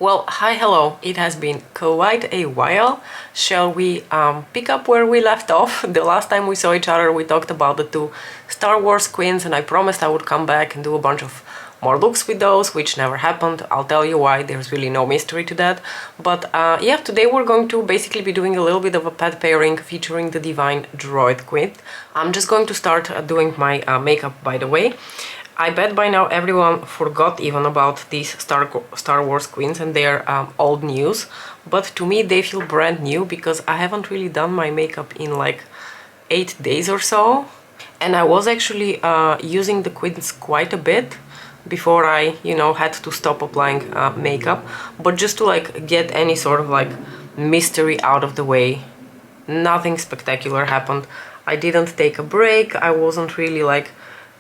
Well, hi, hello. It has been quite a while. Shall we pick up where we left off? The last time we saw each other, we talked about the two Star Wars queens, and I promised I would come back and do a bunch of more looks with those, which never happened. I'll tell you why, there's really no mystery to that. But yeah, today we're going to basically be doing a little bit of a pet pairing featuring the Divine Droid Queen. I'm just going to start doing my makeup, by the way. I bet by now everyone forgot even about these Star Wars queens and their old news, but to me they feel brand new because I haven't really done my makeup in like 8 days or so. And I was actually using the queens quite a bit before I, had to stop applying makeup, but just to like get any sort of like mystery out of the way. Nothing spectacular happened. I didn't take a break. I wasn't really like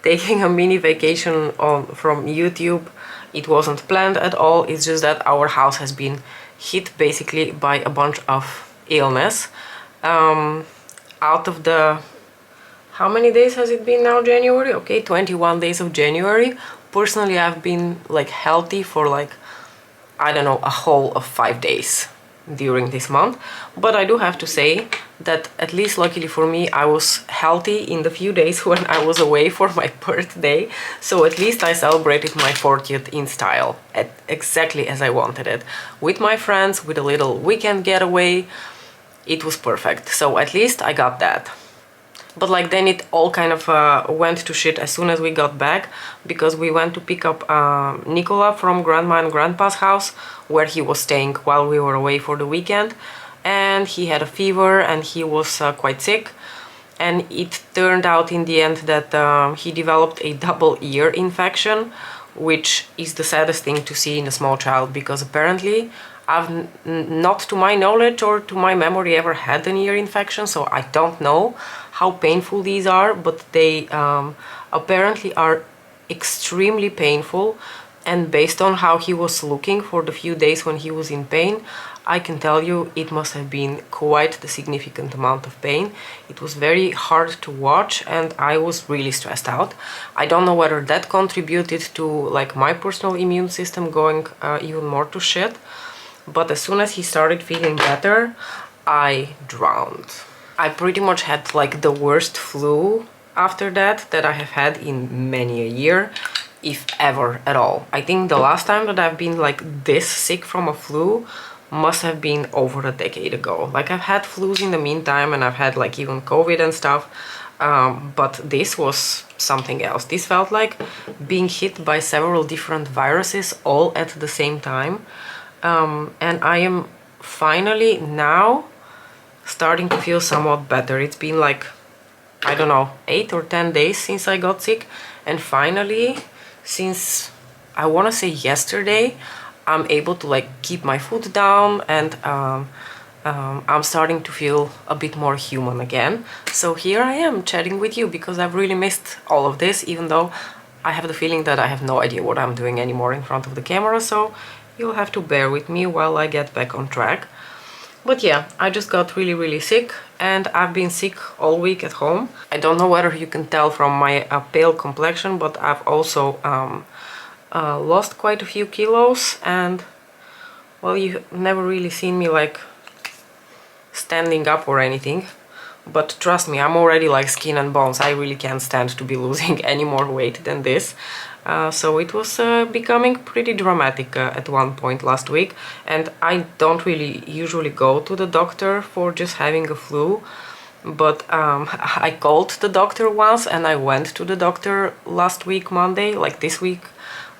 taking a mini vacation from YouTube. It wasn't planned at all. It's just that our house has been hit basically by a bunch of illness. Out of the... How many days has it been now? January? Okay, 21 days of January. Personally, I've been like healthy for like, I don't know, a whole of 5 days during this month. But I do have to say that at least luckily for me, I was healthy in the few days when I was away for my birthday. So at least I celebrated my 40th in style, exactly as I wanted it. With my friends, with a little weekend getaway. It was perfect. So at least I got that. But like then it all kind of went to shit as soon as we got back, because we went to pick up Nicola from Grandma and Grandpa's house, where he was staying while we were away for the weekend. And he had a fever and he was quite sick. And it turned out in the end that he developed a double ear infection, which is the saddest thing to see in a small child, because apparently I've not to my knowledge or to my memory ever had an ear infection, so I don't know how painful these are, but they apparently are extremely painful. And based on how he was looking for the few days when he was in pain, I can tell you it must have been quite the significant amount of pain. It was very hard to watch and I was really stressed out. I don't know whether that contributed to like my personal immune system going even more to shit, but as soon as he started feeling better, I drowned. I pretty much had like the worst flu after that I have had in many a year, if ever at all. I think the last time that I've been like this sick from a flu must have been over a decade ago. Like I've had flus in the meantime and I've had like even COVID and stuff, but this was something else. This felt like being hit by several different viruses all at the same time. And I am finally now starting to feel somewhat better. It's been like, I don't know, 8 or 10 days since I got sick, and finally, since I want to say yesterday, I'm able to like keep my foot down, and I'm starting to feel a bit more human again. So here I am chatting with you because I've really missed all of this, even though I have the feeling that I have no idea what I'm doing anymore in front of the camera, so you'll have to bear with me while I get back on track. But yeah, I just got really sick and I've been sick all week at home. I don't know whether you can tell from my pale complexion, but I've also lost quite a few kilos, and well, you've never really seen me like standing up or anything. But trust me, I'm already like skin and bones. I really can't stand to be losing any more weight than this. So it was becoming pretty dramatic at one point last week. And I don't really usually go to the doctor for just having a flu. But I called the doctor once and I went to the doctor last week Monday, like this week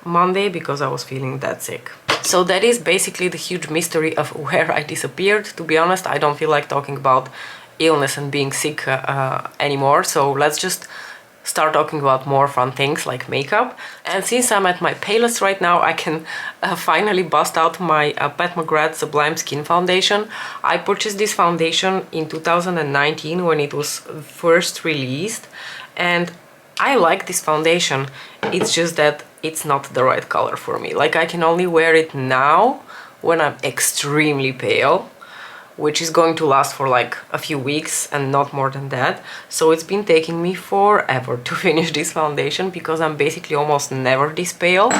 Monday, because I was feeling that sick. So that is basically the huge mystery of where I disappeared. To be honest, I don't feel like talking about illness and being sick anymore, so let's just start talking about more fun things like makeup. And since I'm at my palest right now, I can finally bust out my Pat McGrath Sublime Skin Foundation. I purchased this foundation in 2019 when it was first released, and I like this foundation. It's just that it's not the right color for me. Like I can only wear it now when I'm extremely pale, which is going to last for like a few weeks and not more than that. So it's been taking me forever to finish this foundation because I'm basically almost never this pale.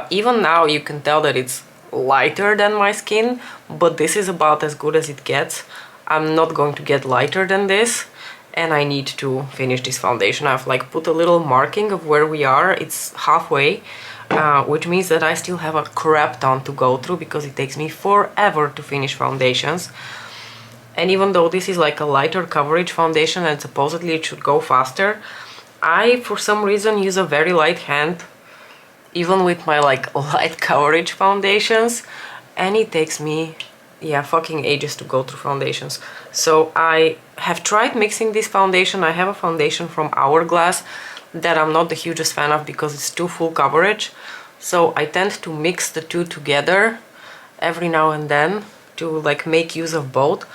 Even now you can tell that it's lighter than my skin, but this is about as good as it gets. I'm not going to get lighter than this, and I need to finish this foundation. I've like put a little marking of where we are. It's halfway, which means that I still have a crap ton to go through because it takes me forever to finish foundations. And even though this is like a lighter coverage foundation and supposedly it should go faster, I for some reason use a very light hand even with my like light coverage foundations, and it takes me, yeah, fucking ages to go through foundations. So I have tried mixing this foundation. I have a foundation from Hourglass that I'm not the hugest fan of because it's too full coverage, so I tend to mix the two together every now and then to like make use of both.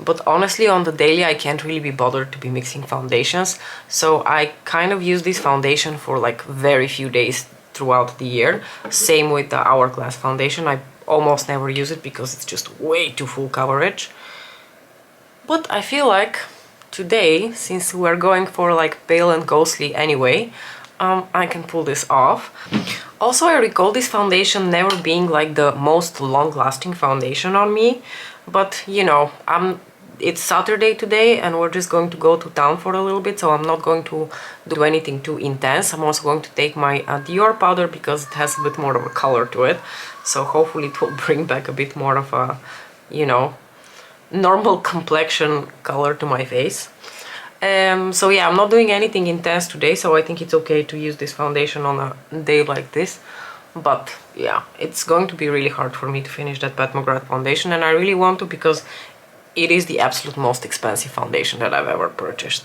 But honestly, on the daily I can't really be bothered to be mixing foundations, so I kind of use this foundation for like very few days throughout the year. Same with the Hourglass foundation. I almost never use it because it's just way too full coverage. But I feel like today, since we're going for like pale and ghostly anyway, I can pull this off. Also, I recall this foundation never being like the most long-lasting foundation on me, but you know, it's Saturday today and we're just going to go to town for a little bit, so I'm not going to do anything too intense. I'm also going to take my Dior powder because it has a bit more of a color to it, so hopefully it will bring back a bit more of a, you know, normal complexion color to my face. So yeah, I'm not doing anything intense today, so I think it's okay to use this foundation on a day like this. But yeah, it's going to be really hard for me to finish that Pat McGrath foundation, and I really want to because it is the absolute most expensive foundation that I've ever purchased.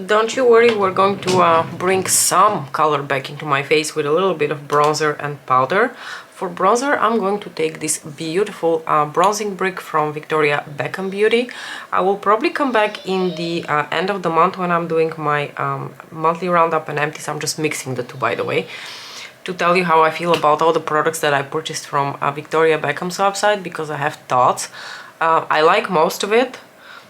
Don't you worry, we're going to bring some color back into my face with a little bit of bronzer and powder. For bronzer, I'm going to take this beautiful bronzing brick from Victoria Beckham Beauty. I will probably come back in the end of the month when I'm doing my monthly roundup and empties. I'm just mixing the two, by the way, to tell you how I feel about all the products that I purchased from Victoria Beckham's website, because I have thoughts. I like most of it,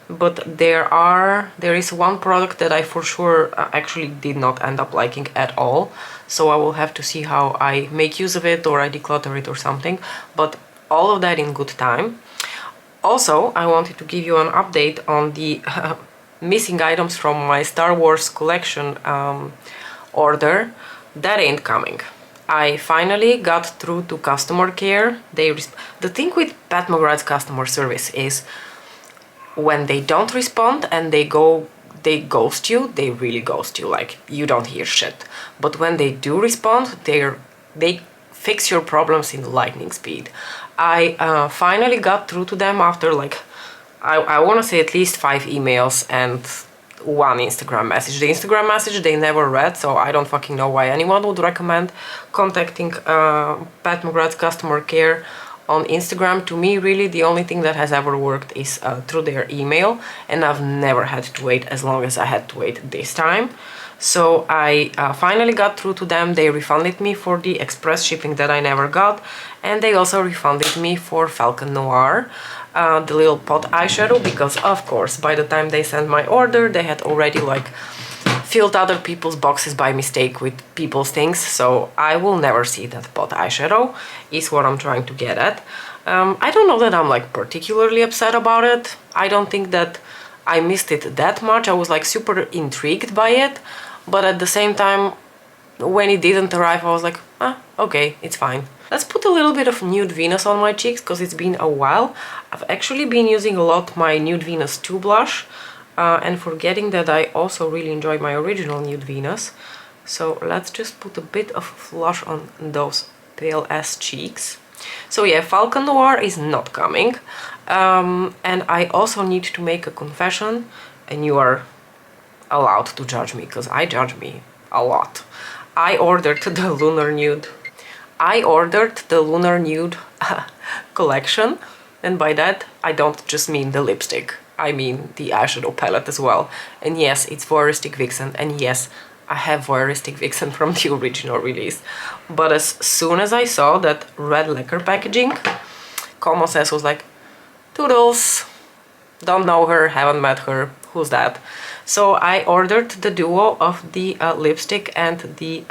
but there is one product that I for sure actually did not end up liking at all, so I will have to see how I make use of it or I declutter it or something, but all of that in good time. Also, I wanted to give you an update on the missing items from my Star Wars collection order. That ain't coming. I finally got through to customer care. The thing with Pat McGrath's customer service is when they don't respond and they ghost you, they really ghost you, like you don't hear shit. But when they do respond, they fix your problems in lightning speed. I finally got through to them after like, I want to say at least 5 emails and 1 Instagram message. The Instagram message they never read, so I don't fucking know why anyone would recommend contacting Pat McGrath's customer care on Instagram. To me, really, the only thing that has ever worked is through their email, and I've never had to wait as long as I had to wait this time. So I finally got through to them. They refunded me for the express shipping that I never got, and they also refunded me for Falcon Noir, the little pot eyeshadow, because of course by the time they sent my order they had already like filled other people's boxes by mistake with people's things, so I will never see that pot eyeshadow, is what I'm trying to get at. I don't know that I'm like particularly upset about it. I don't think that I missed it that much. I was like super intrigued by it, but at the same time when it didn't arrive I was like, okay, it's fine. Let's put a little bit of Nude Venus on my cheeks because it's been a while. I've actually been using a lot my Nude Venus 2 blush, and forgetting that I also really enjoy my original Nude Venus. So let's just put a bit of flush on those pale ass cheeks. So yeah, Falcon Noir is not coming. And I also need to make a confession, and you are allowed to judge me because I judge me a lot. I ordered the Lunar Nude collection, and by that I don't just mean the lipstick, I mean the eyeshadow palette as well. And yes, it's Voyeuristic Vixen, and yes, I have Voyeuristic Vixen from the original release. But as soon as I saw that red lacquer packaging, Common Sense was like, toodles, don't know her, haven't met her, who's that? So I ordered the duo of the lipstick and the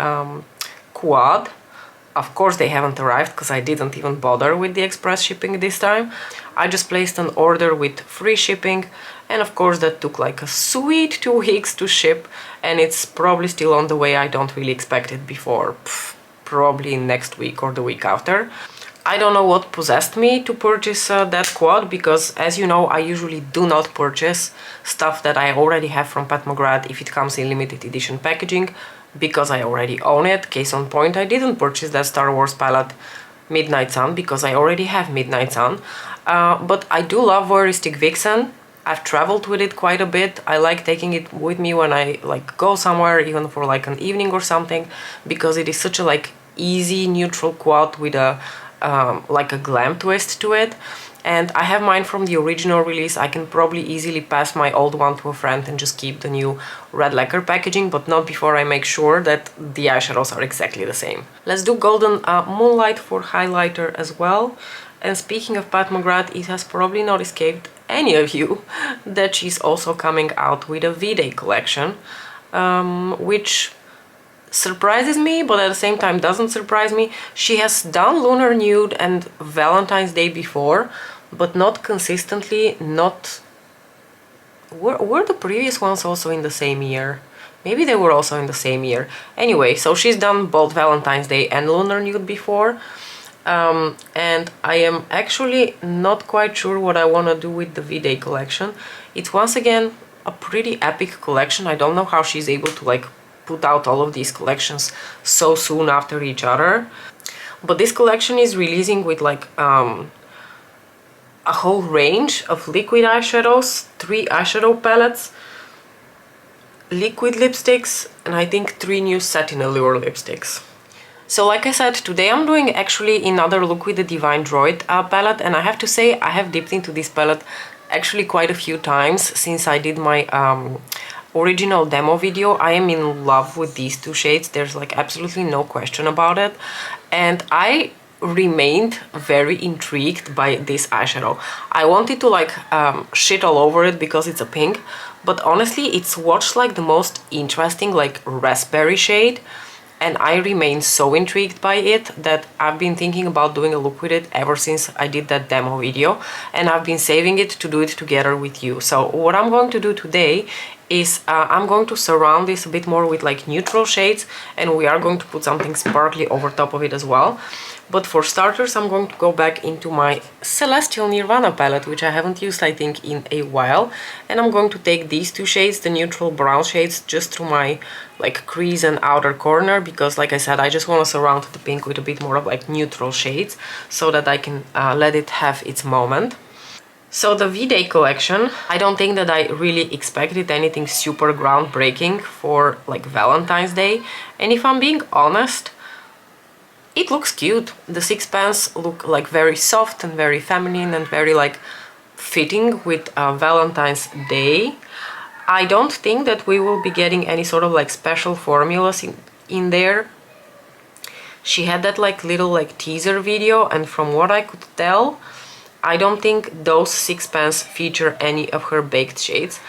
quad. Of course they haven't arrived because I didn't even bother with the express shipping this time. I just placed an order with free shipping, and of course that took like a sweet 2 weeks to ship, and it's probably still on the way. I don't really expect it before probably next week or the week after. I don't know what possessed me to purchase that quad, because as you know I usually do not purchase stuff that I already have from Pat McGrath if it comes in limited edition packaging, because I already own it. Case on point, I didn't purchase that Star Wars palette Midnight Sun because I already have Midnight Sun. But I do love Voyeuristic Vixen. I've traveled with it quite a bit. I like taking it with me when I like go somewhere, even for like an evening or something, because it is such a like easy neutral quad with a like a glam twist to it. And I have mine from the original release. I can probably easily pass my old one to a friend and just keep the new red lacquer packaging, but not before I make sure that the eyeshadows are exactly the same. Let's do Golden Moonlight for highlighter as well. And speaking of Pat McGrath, it has probably not escaped any of you that she's also coming out with a V-Day collection, which surprises me, but at the same time doesn't surprise me. She has done Lunar Nude and Valentine's Day before, but not consistently. Not were the previous ones also in the same year? Maybe they were also in the same year. Anyway, so she's done both Valentine's Day and Lunar Nude before, and I am actually not quite sure what I want to do with the V-Day collection. It's once again a pretty epic collection. I don't know how she's able to like put out all of these collections so soon after each other, but this collection is releasing with like a whole range of liquid eyeshadows, 3 eyeshadow palettes, liquid lipsticks, and I think 3 new Satin Allure lipsticks. So like I said, today I'm doing actually another look with the Divine Droid palette, and I have to say I have dipped into this palette actually quite a few times since I did my original demo video. I am in love with these 2 shades. There's like absolutely no question about it, and I remained very intrigued by this eyeshadow. I wanted to like shit all over it because it's a pink, but honestly it's watched like the most interesting like raspberry shade, and I remain so intrigued by it that I've been thinking about doing a look with it ever since I did that demo video, and I've been saving it to do it together with you. So what I'm going to do today is I'm going to surround this a bit more with like neutral shades, and we are going to put something sparkly over top of it as well. But for starters, I'm going to go back into my Celestial Nirvana palette, which I haven't used, I think, in a while. And I'm going to take these 2 shades, the neutral brown shades, just through my like crease and outer corner, because like I said, I just want to surround the pink with a bit more of like neutral shades so that I can let it have its moment. So the V-Day collection, I don't think that I really expected anything super groundbreaking for like Valentine's Day. And if I'm being honest, it looks cute. The 6 pans look like very soft and very feminine and very like fitting with Valentine's Day. I don't think that we will be getting any sort of like special formulas in there. She had that like little like teaser video, and from what I could tell, I don't think those 6 pans feature any of her baked shades,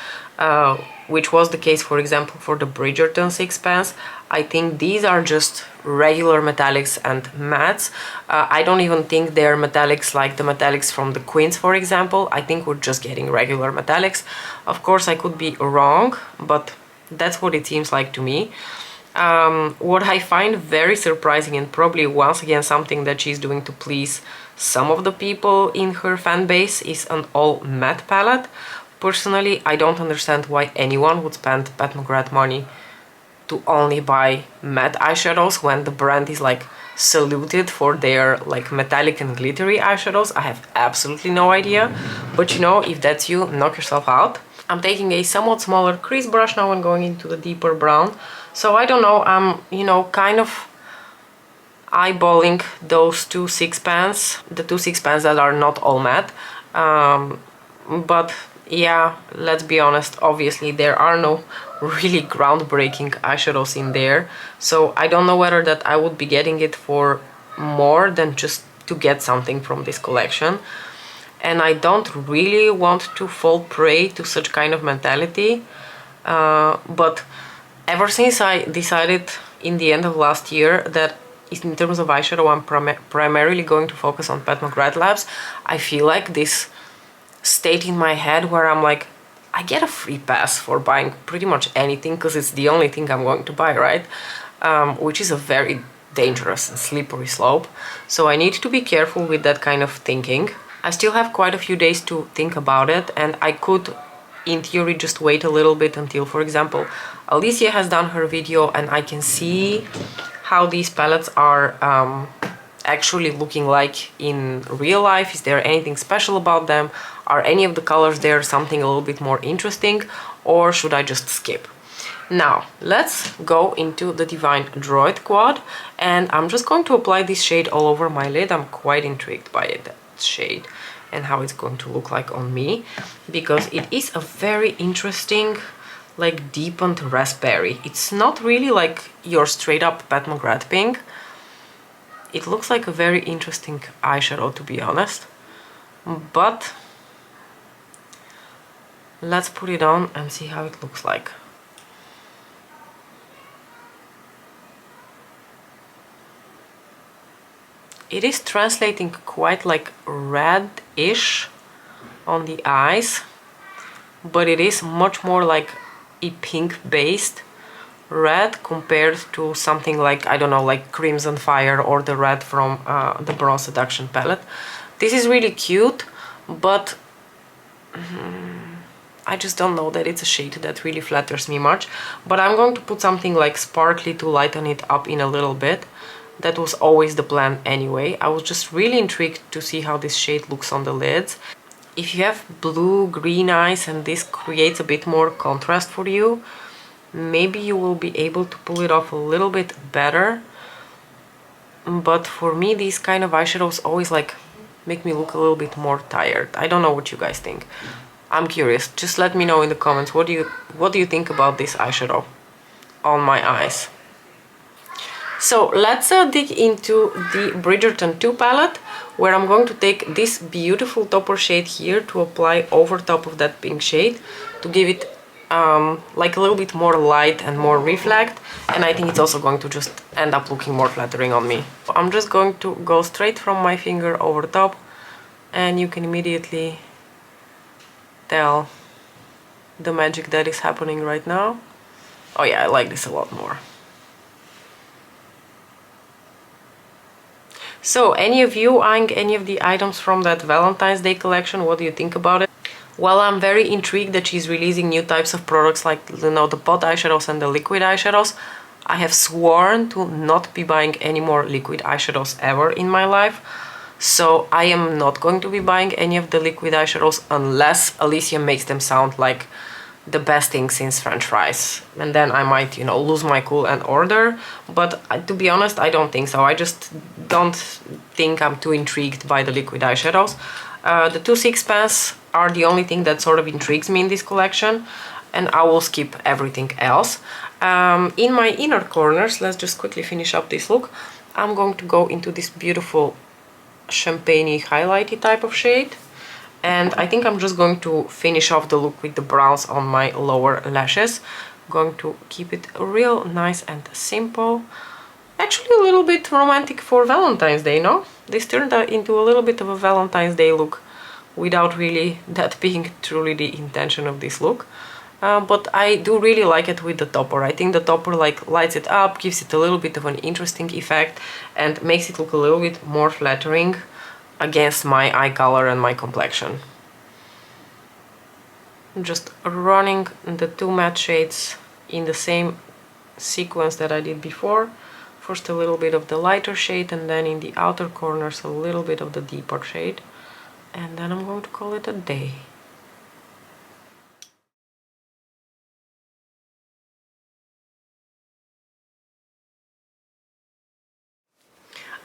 which was the case, for example, for the Bridgerton 6 pans. I think these are just regular metallics and mattes. I don't even think they're metallics like the metallics from the Queens, for example. I think we're just getting regular metallics. Of course, I could be wrong, but that's what it seems like to me. What I find very surprising, and probably once again something that she's doing to please some of the people in her fan base, is an all matte palette. Personally, I don't understand why anyone would spend Pat McGrath money to only buy matte eyeshadows when the brand is like saluted for their like metallic and glittery eyeshadows. I have absolutely no idea, but you know, if that's you, knock yourself out. I'm taking a somewhat smaller crease brush now and going into the deeper brown. So I don't know, I'm, you know, kind of eyeballing those 2 6 pans, the 2 6 pans that are not all matte. But yeah, let's be honest, obviously there are no really groundbreaking eyeshadows in there, so I don't know whether that I would be getting it for more than just to get something from this collection. And I don't really want to fall prey to such kind of mentality, but ever since I decided in the end of last year that in terms of eyeshadow, I'm primarily going to focus on Pat McGrath Labs. I feel like this state in my head where I'm like, I get a free pass for buying pretty much anything because it's the only thing I'm going to buy, right? Which is a very dangerous and slippery slope. So I need to be careful with that kind of thinking. I still have quite a few days to think about it, and I could, in theory, just wait a little bit until, for example, Alicia has done her video and I can see how these palettes are actually looking like in real life. Is there anything special about them? Are any of the colors there something a little bit more interesting, or should I just skip? Now, let's go into the Divine Droid Quad, and I'm just going to apply this shade all over my lid. I'm quite intrigued by it, that shade, and how it's going to look like on me, because it is a very interesting, like, deepened raspberry. It's not really like your straight up Pat McGrath pink. It looks like a very interesting eyeshadow, to be honest, but let's put it on and see how it looks like. It is translating quite like red-ish on the eyes, but it is much more like a pink-based red compared to something like, I don't know, like Crimson Fire or the red from the Bronze Seduction palette. This is really cute, but I just don't know that it's a shade that really flatters me much. But I'm going to put something like sparkly to lighten it up in a little bit. That was always the plan anyway. I was just really intrigued to see how this shade looks on the lids. If you have blue-green eyes and this creates a bit more contrast for you, maybe you will be able to pull it off a little bit better. But for me, these kind of eyeshadows always like make me look a little bit more tired. I don't know what you guys think. I'm curious. Just let me know in the comments, what do you think about this eyeshadow on my eyes? So let's dig into the Bridgerton 2 palette, where I'm going to take this beautiful topper shade here to apply over top of that pink shade to give it like a little bit more light and more reflect, and I think it's also going to just end up looking more flattering on me. I'm just going to go straight from my finger over top, and you can immediately tell the magic that is happening right now. Oh yeah, I like this a lot more. So, any of you eyeing any of the items from that Valentine's Day collection, what do you think about it? Well, I'm very intrigued that she's releasing new types of products like, you know, the pot eyeshadows and the liquid eyeshadows. I have sworn to not be buying any more liquid eyeshadows ever in my life. So I am not going to be buying any of the liquid eyeshadows unless Alicia makes them sound like the best thing since French fries, and then I might, you know, lose my cool and order. But to be honest, I don't think so. I just don't think I'm too intrigued by the liquid eyeshadows. The two sixpence are the only thing that sort of intrigues me in this collection, and I will skip everything else. In my inner corners, let's just quickly finish up this look. I'm going to go into this beautiful champagne-y highlighty type of shade. And I think I'm just going to finish off the look with the browns on my lower lashes. I'm going to keep it real nice and simple. Actually a little bit romantic for Valentine's Day, no? This turned into a little bit of a Valentine's Day look without really that being truly the intention of this look. But I do really like it with the topper. I think the topper like lights it up, gives it a little bit of an interesting effect, and makes it look a little bit more flattering against my eye color and my complexion. I'm just running the two matte shades in the same sequence that I did before. First a little bit of the lighter shade, and then in the outer corners a little bit of the deeper shade. And then I'm going to call it a day.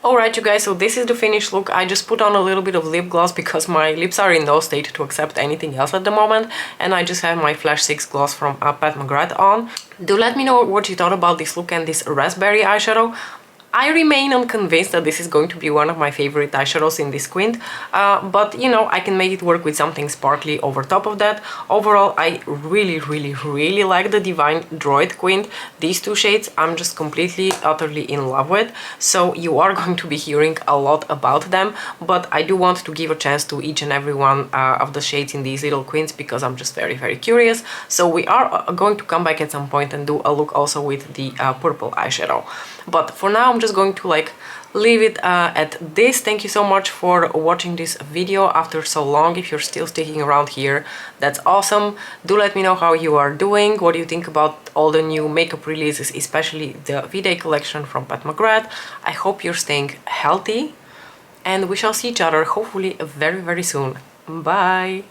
Alright you guys, so this is the finished look. I just put on a little bit of lip gloss because my lips are in no state to accept anything else at the moment, and I just have my Flash 6 gloss from Pat McGrath on. Do let me know what you thought about this look and this raspberry eyeshadow. I remain unconvinced that this is going to be one of my favorite eyeshadows in this quint, but you know, I can make it work with something sparkly over top of that. Overall, I really like the Divine Droid quint. These two shades I'm just completely, utterly in love with, so you are going to be hearing a lot about them, but I do want to give a chance to each and every one of the shades in these little quints because I'm just very curious. So we are going to come back at some point and do a look also with the purple eyeshadow. But for now, I'm just going to like leave it at this. Thank you so much for watching this video after so long. If you're still sticking around here, that's awesome. Do let me know how you are doing. What do you think about all the new makeup releases, especially the V-Day collection from Pat McGrath? I hope you're staying healthy, and we shall see each other hopefully very soon. Bye!